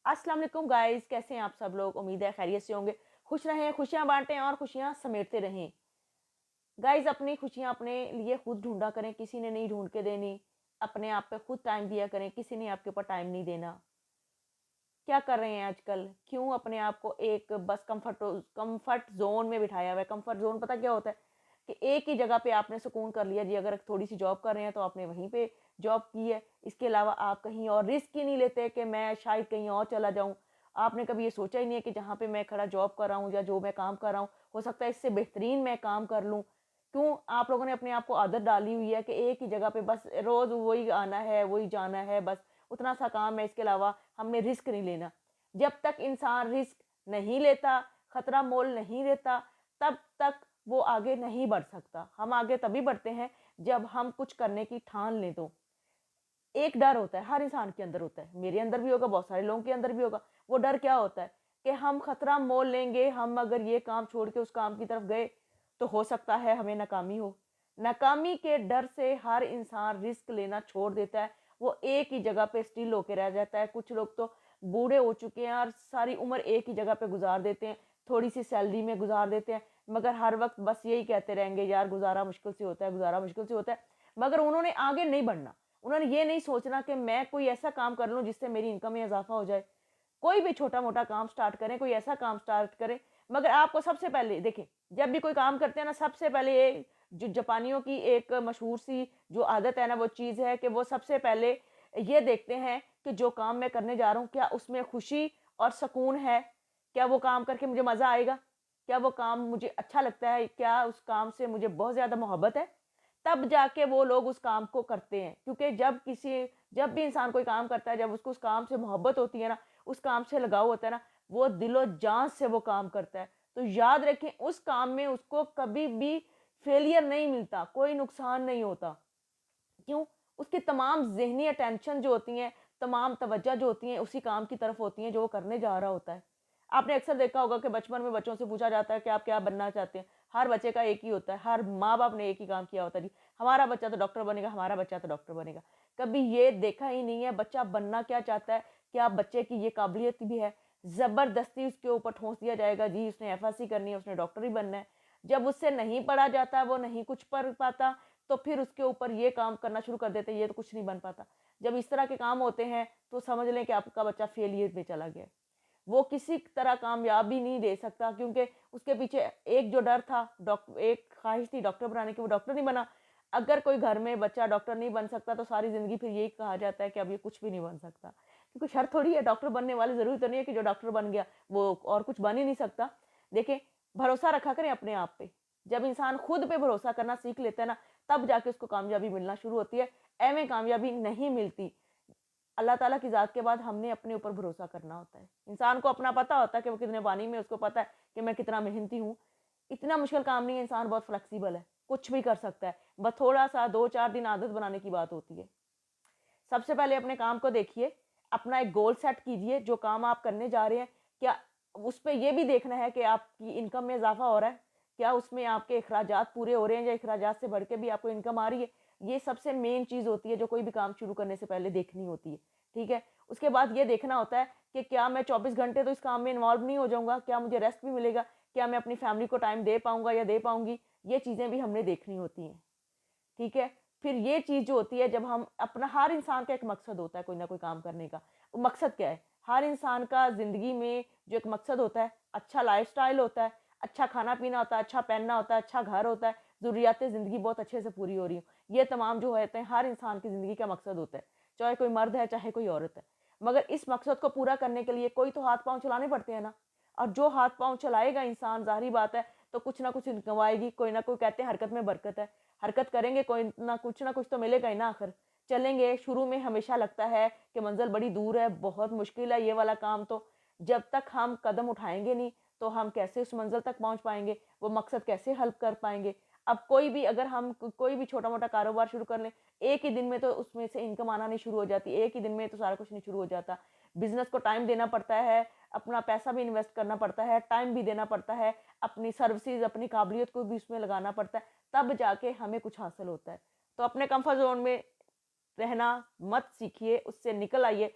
अस्सलाम वालेकुम गाइस, कैसे हैं आप सब लोग। उम्मीद है खैरियत से होंगे, खुश रहें, खुशियां बांटें और खुशियां समेटते रहें। गाइस, अपनी खुशियां अपने लिए खुद ढूंढा करें, किसी ने नहीं ढूंढ के देनी। अपने आप पे खुद टाइम दिया करें, किसी ने आपके ऊपर टाइम नहीं देना। क्या कर रहे हैं आजकल, क्यों अपने आप को एक बस कंफर्ट जोन में बिठाया हुआ है। कंफर्ट जोन पता क्या होता है कि एक ही जगह पे आपने सुकून कर लिया जी। अगर थोड़ी सी जॉब कर रहे हैं तो आपने वहीं पे जॉब की है, इसके अलावा आप कहीं और रिस्क ही नहीं लेते कि मैं शायद कहीं और चला जाऊं। आपने कभी ये सोचा ही नहीं है कि जहाँ पे मैं खड़ा जॉब कर रहा हूँ या जो मैं काम कर रहा हूँ हो सकता है इससे बेहतरीन मैं काम कर लूँ। क्यों आप लोगों ने अपने आप को आदत डाली हुई है कि एक ही जगह पे बस रोज वही आना है वही जाना है, बस उतना सा काम है, इसके अलावा हमने रिस्क नहीं लेना। जब तक इंसान रिस्क नहीं लेता, खतरा मोल नहीं लेता, तब तक वो आगे नहीं बढ़ सकता। हम आगे तभी बढ़ते हैं जब हम कुछ करने की ठान लें। तो एक डर होता है, हर इंसान के अंदर होता है, मेरे अंदर भी होगा, बहुत सारे लोगों के अंदर भी होगा। वो डर क्या होता है कि हम खतरा मोल लेंगे, हम अगर ये काम छोड़ के उस काम की तरफ गए तो हो सकता है हमें नाकामी हो। नाकामी के डर से हर इंसान रिस्क लेना छोड़ देता है, वो एक ही जगह पे स्टिल होके रह जाता है। कुछ लोग तो बूढ़े हो चुके हैं और सारी उम्र एक ही जगह पे गुजार देते हैं, थोड़ी सी सैलरी में गुजार देते हैं, मगर हर वक्त बस यही कहते रहेंगे यार गुजारा मुश्किल से होता है, गुजारा मुश्किल से होता है। मगर उन्होंने आगे नहीं बढ़ना, उन्होंने ये नहीं सोचना कि मैं कोई ऐसा काम कर लूँ जिससे मेरी इनकम में इजाफा हो जाए। कोई भी छोटा मोटा काम स्टार्ट करें, कोई ऐसा काम स्टार्ट करें, मगर आपको सबसे पहले देखें, जब भी कोई काम करते हैं ना, सबसे पहले ये जो जापानियों की एक मशहूर सी जो आदत है ना, वो चीज़ है कि वो सबसे पहले ये देखते हैं कि जो काम मैं करने जा रहा हूँ क्या उसमें खुशी और सुकून है, क्या वो काम करके मुझे मज़ा आएगा, क्या वो काम मुझे अच्छा लगता है, क्या उस काम से मुझे बहुत ज़्यादा मोहब्बत है। तब जाके वो लोग उस काम को करते हैं, क्योंकि जब भी इंसान कोई काम करता है, जब उसको उस काम से मोहब्बत होती है ना, उस काम से लगाव होता है ना, वो दिलो जान से वो काम करता है। तो याद रखें, उस काम में उसको कभी भी फेलियर नहीं मिलता, कोई नुकसान नहीं होता। क्यों? उसकी तमाम ज़हनी अटेंशन जो होती हैं, तमाम तवज्जो जो होती हैं, उसी काम की तरफ होती हैं जो वो करने जा रहा होता है। आपने अक्सर देखा होगा कि बचपन में बच्चों से पूछा जाता है कि आप क्या बनना चाहते हैं? हर बच्चे का एक ही होता है, हर माँ-बाप ने एक ही काम किया होता है जी, हमारा बच्चा तो डॉक्टर बनेगा, हमारा बच्चा तो डॉक्टर बनेगा। कभी ये देखा ही नहीं है बच्चा बनना क्या चाहता है, क्या बच्चे की ये काबिलियत भी है? ज़बरदस्ती उसके ऊपर ठोस दिया जाएगा जी उसने एफएससी करनी है, उसने डॉक्टर ही बनना है। जब उससे नहीं पढ़ा जाता, वो नहीं कुछ पढ़ पाता, तो फिर उसके ऊपर ये काम करना शुरू कर देते हैं, ये तो कुछ नहीं बन पाता। जब इस तरह के काम होते हैं तो समझ लें कि आपका बच्चा फेलियर में चला गया। वो किसी तरह कामयाबी नहीं दे सकता, क्योंकि उसके पीछे एक जो डर था, एक ख्वाहिश थी डॉक्टर बनाने की, वो डॉक्टर नहीं बना। अगर कोई घर में बच्चा डॉक्टर नहीं बन सकता तो सारी ज़िंदगी फिर यही कहा जाता है कि अब ये कुछ भी नहीं बन सकता। क्योंकि शर्त थोड़ी है डॉक्टर बनने वाली, ज़रूरी तो नहीं है कि जो डॉक्टर बन गया वो और कुछ बन ही नहीं सकता। देखिए, भरोसा रखा करें अपने आप पे। जब इंसान खुद पे भरोसा करना सीख लेता है ना, तब जाके उसको कामयाबी मिलना शुरू होती है। ऐवें कामयाबी नहीं मिलती। अल्लाह ताला की ज़ात के बाद हमने अपने ऊपर भरोसा करना होता है। इंसान को अपना पता होता है कि वो कितने पानी में, उसको पता है कि मैं कितना मेहनती हूँ। इतना मुश्किल काम नहीं है, इंसान बहुत फ्लेक्सिबल है, कुछ भी कर सकता है। बस थोड़ा-सा 2-4 दिन आदत बनाने की बात होती है। सबसे पहले अपने काम को देखिए, अपना एक गोल सेट कीजिए, जो काम आप करने जा रहे हैं, क्या उस पे ये भी देखना है कि आपकी इनकम में इज़ाफ़ा हो रहा है? क्या उसमें आपके अखराजात पूरे हो रहे हैं या अखराजात से बढ़ के भी आपको इनकम आ रही है? ये सबसे मेन चीज़ होती है जो कोई भी काम शुरू करने से पहले देखनी होती है, ठीक है? उसके बाद ये देखना होता है कि क्या मैं 24 घंटे तो इस काम में इन्वॉल्व नहीं हो जाऊँगा? क्या मुझे रेस्ट भी मिलेगा? क्या मैं अपनी फैमिली को टाइम दे पाऊँगा या दे पाऊँगी? ये चीज़ें भी हमने देखनी होती हैं। ठीक है? फिर ये चीज़ जो होती है, जब हम अपना, हर इंसान का एक मकसद होता है कोई ना कोई काम करने का। वो मकसद क्या है? हर इंसान का ज़िंदगी में जो एक मकसद होता है, अच्छा लाइफ़स्टाइल होता है, अच्छा खाना-पीना होता है, अच्छा पहनना होता है, अच्छा घर होता है, ज़रूरियातें ज़िंदगी बहुत अच्छे से पूरी हो रही हों। ये तमाम जो होते हैं हर इंसान की ज़िंदगी का मकसद होता है, चाहे कोई मर्द है, चाहे कोई औरत है। मगर इस मकसद को पूरा करने के लिए कोई तो हाथ-पाँव चलाने पड़ते हैं ना, और जो हाथ-पाँव चलाएगा इंसान, ज़ाहिर-सी बात है, तो कुछ ना कुछ इनकम आएगी। कोई ना कोई, कहते हैं हरकत में बरकत है। हरकत करेंगे कोई ना कुछ तो मिलेगा ही ना आखिर। चलेंगे, शुरू में हमेशा लगता है कि मंज़िल बड़ी दूर है, बहुत मुश्किल है ये वाला काम तो। जब तक हम कदम उठाएँगे नहीं, तो हम कैसे उस मंज़िल तक पहुँच पाएँगे? वो मकसद कैसे हल कर पाएँगे? अब कोई भी, अगर हम कोई भी छोटा-मोटा कारोबार शुरू कर लें, एक ही दिन में तो उसमें से इनकम आना नहीं शुरू हो जाती, एक ही दिन में तो सारा कुछ नहीं शुरू हो जाता। बिज़नेस को टाइम देना पड़ता है, अपना पैसा भी इन्वेस्ट करना पड़ता है, टाइम भी देना पड़ता है, अपनी सर्विसेज़, अपनी काबिलियत को भी उसमें लगाना पड़ता है। तब जाके हमें कुछ हासिल होता है। तो अपने कंफर्ट ज़ोन में रहना मत सीखिए, उससे निकल आइए,